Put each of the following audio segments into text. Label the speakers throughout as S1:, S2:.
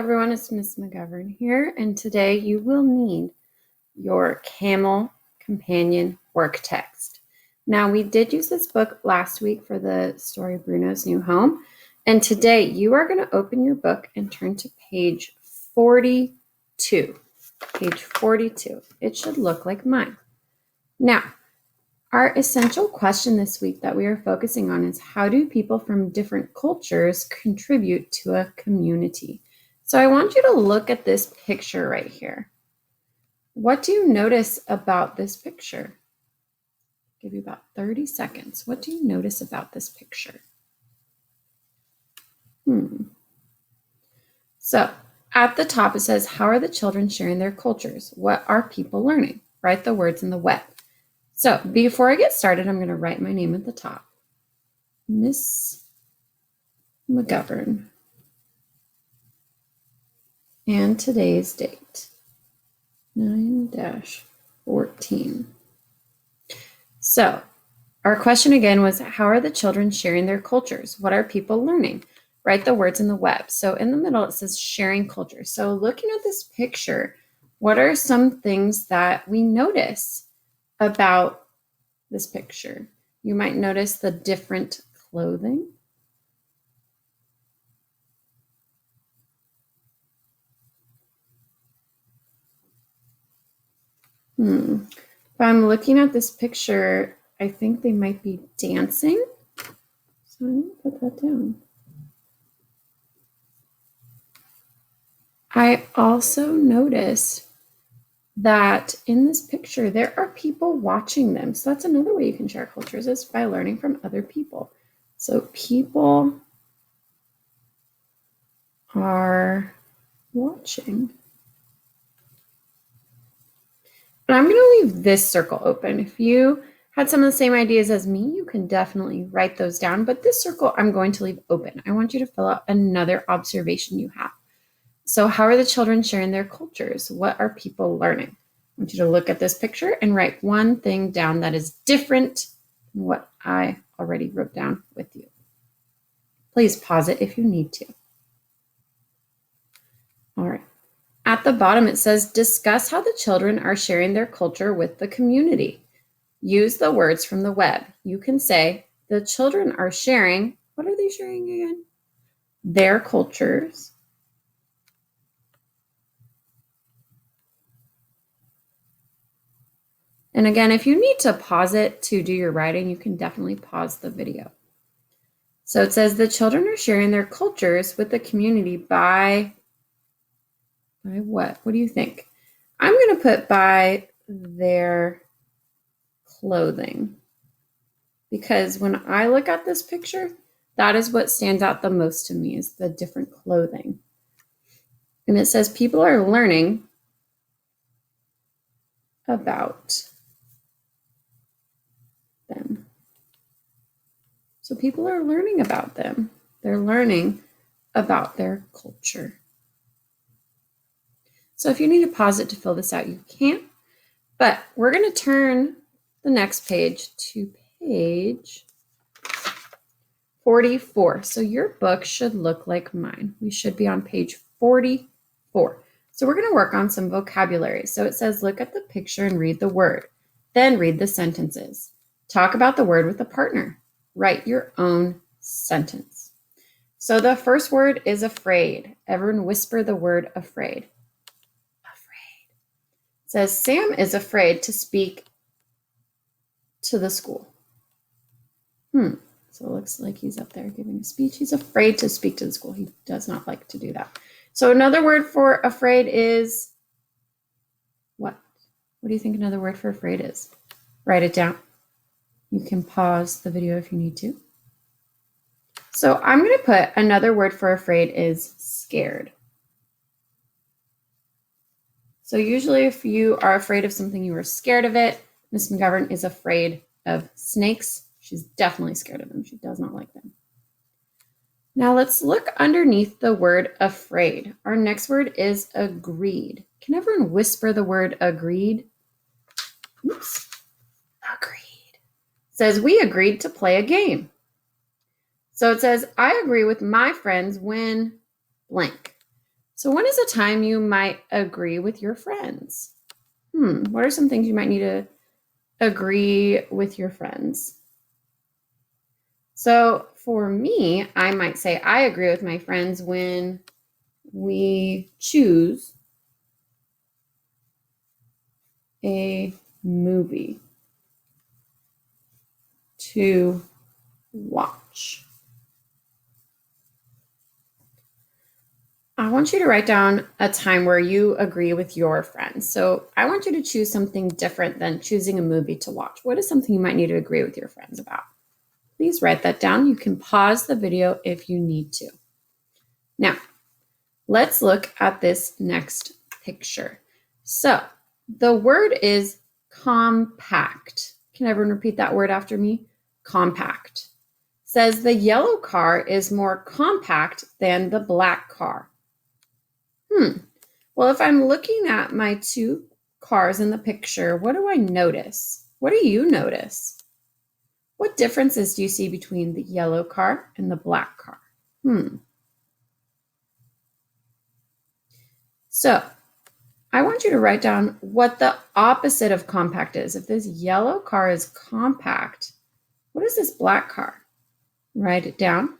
S1: everyone, it's Miss McGovern here, and today you will need your Camel Companion work text. Now, we did use this book last week for the story Bruno's New Home, and today you are going to open your book and turn to page 42. Page 42. It should look like mine. Now, our essential question this week that we are focusing on is how do people from different cultures contribute to a community? So I want you to look at this picture right here. What do you notice about this picture? I'll give you about 30 seconds. What do you notice about this picture? So at the top it says, how are the children sharing their cultures? What are people learning? Write the words in the web. So before I get started, I'm going to write my name at the top. Miss McGovern. And today's date, 9-14. So our question again was, how are the children sharing their cultures? What are people learning? Write the words in the web. So in the middle, it says sharing culture. So looking at this picture, what are some things that we notice about this picture? You might notice the different clothing. If I'm looking at this picture, I think they might be dancing. So I'm going to put that down. I also noticed that in this picture, there are people watching them. So that's another way you can share cultures is by learning from other people. So people are watching. And I'm going to leave this circle open. If you had some of the same ideas as me, you can definitely write those down. But this circle I'm going to leave open. I want you to fill out another observation you have. So how are the children sharing their cultures? What are people learning? I want you to look at this picture and write one thing down that is different than what I already wrote down with you. Please pause it if you need to. All right. At the bottom, it says, discuss how the children are sharing their culture with the community. Use the words from the web. You can say, the children are sharing, what are they sharing again? Their cultures. And again, if you need to pause it to do your writing, you can definitely pause the video. So it says the children are sharing their cultures with the community by what? What do you think? I'm going to put by their clothing. Because when I look at this picture, that is what stands out the most to me is the different clothing. And it says people are learning about them. So people are learning about them. They're learning about their culture. So if you need to pause it to fill this out, you can. But we're going to turn the next page to page 44. So your book should look like mine. We should be on page 44. So we're going to work on some vocabulary. So it says, look at the picture and read the word. Then read the sentences. Talk about the word with a partner. Write your own sentence. So the first word is afraid. Everyone whisper the word afraid. Afraid. It says, Sam is afraid to speak to the school. So it looks like he's up there giving a speech. He's afraid to speak to the school. He does not like to do that. So another word for afraid is what? What do you think another word for afraid is? Write it down. You can pause the video if you need to. So I'm going to put another word for afraid is scared. So usually if you are afraid of something, you are scared of it. Miss McGovern is afraid of snakes. She's definitely scared of them. She does not like them. Now let's look underneath the word afraid. Our next word is agreed. Can everyone whisper the word agreed? Oops. Agreed. It says, we agreed to play a game. So it says, I agree with my friends when blank. So when is a time you might agree with your friends? What are some things you might need to agree with your friends? So for me, I might say I agree with my friends when we choose a movie to watch. I want you to write down a time where you agree with your friends. So I want you to choose something different than choosing a movie to watch. What is something you might need to agree with your friends about? Please write that down. You can pause the video if you need to. Now, let's look at this next picture. So the word is compact. Can everyone repeat that word after me? Compact. Says the yellow car is more compact than the black car. Well, if I'm looking at my two cars in the picture, what do I notice? What do you notice? What differences do you see between the yellow car and the black car? So I want you to write down what the opposite of compact is. If this yellow car is compact, what is this black car? Write it down.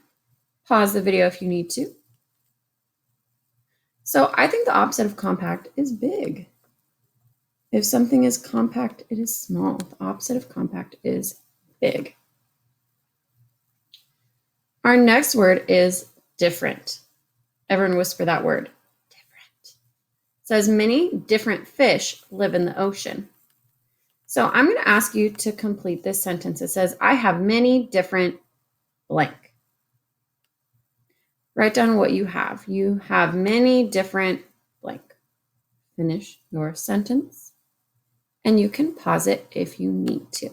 S1: Pause the video if you need to. So I think the opposite of compact is big. If something is compact, it is small. The opposite of compact is big. Our next word is different. Everyone whisper that word. Different. It says many different fish live in the ocean. So I'm going to ask you to complete this sentence. It says, I have many different blank. Write down what you have. You have many different blank. Finish your sentence. And you can pause it if you need to.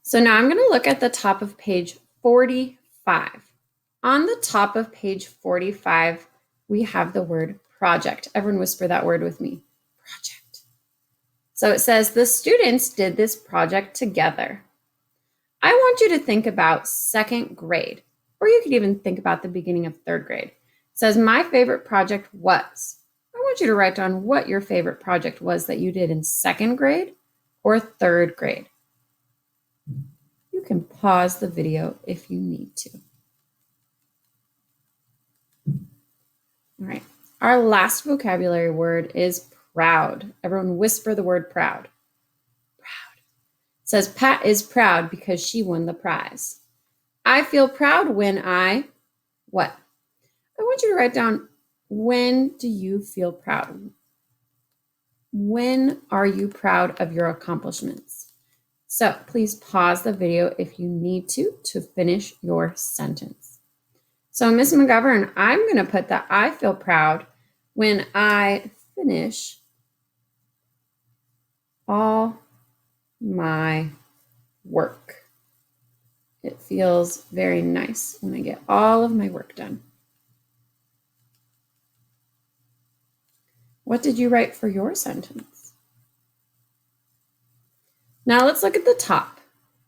S1: So now I'm going to look at the top of page 45. On the top of page 45, we have the word project. Everyone whisper that word with me. Project. So it says, the students did this project together. I want you to think about second grade, or you could even think about the beginning of third grade. It says, my favorite project was. I want you to write down what your favorite project was that you did in second grade or third grade. You can pause the video if you need to. All right. Our last vocabulary word is proud. Everyone whisper the word proud. Proud. It says Pat is proud because she won the prize. I feel proud when what? I want you to write down, when do you feel proud? When are you proud of your accomplishments? So please pause the video if you need to finish your sentence. So Ms. McGovern, I'm going to put that I feel proud when I finish all my work. It feels very nice when I get all of my work done. What did you write for your sentence? Now let's look at the top.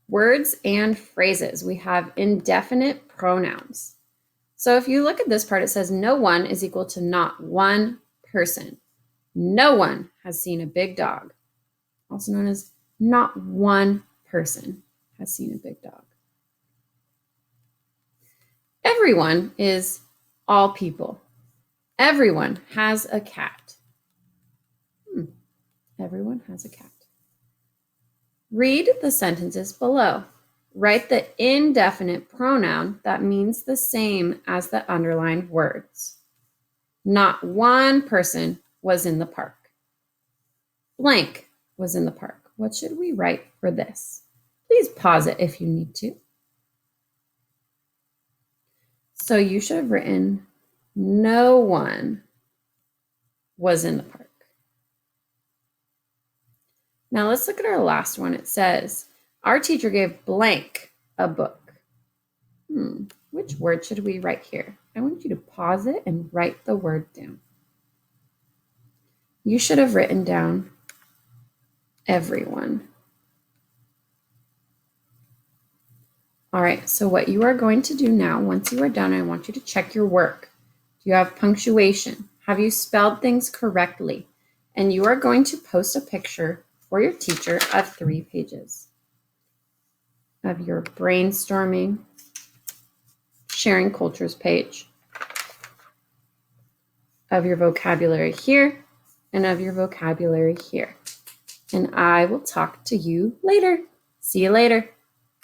S1: Words and phrases. We have indefinite pronouns. So if you look at this part, it says no one is equal to not one person. No one has seen a big dog, also known as not one person has seen a big dog. Everyone is all people. Everyone has a cat. Everyone has a cat. Read the sentences below. Write the indefinite pronoun that means the same as the underlined words. Not one person was in the park. Blank was in the park. What should we write for this? Please pause it if you need to. So you should have written, no one was in the park. Now let's look at our last one. It says, our teacher gave blank a book. Which word should we write here? I want you to pause it and write the word down. You should have written down everyone. All right, so what you are going to do now, once you are done, I want you to check your work. Do you have punctuation? Have you spelled things correctly? And you are going to post a picture for your teacher of 3 pages of your brainstorming, sharing cultures page, of your vocabulary here, and of your vocabulary here. And I will talk to you later. See you later.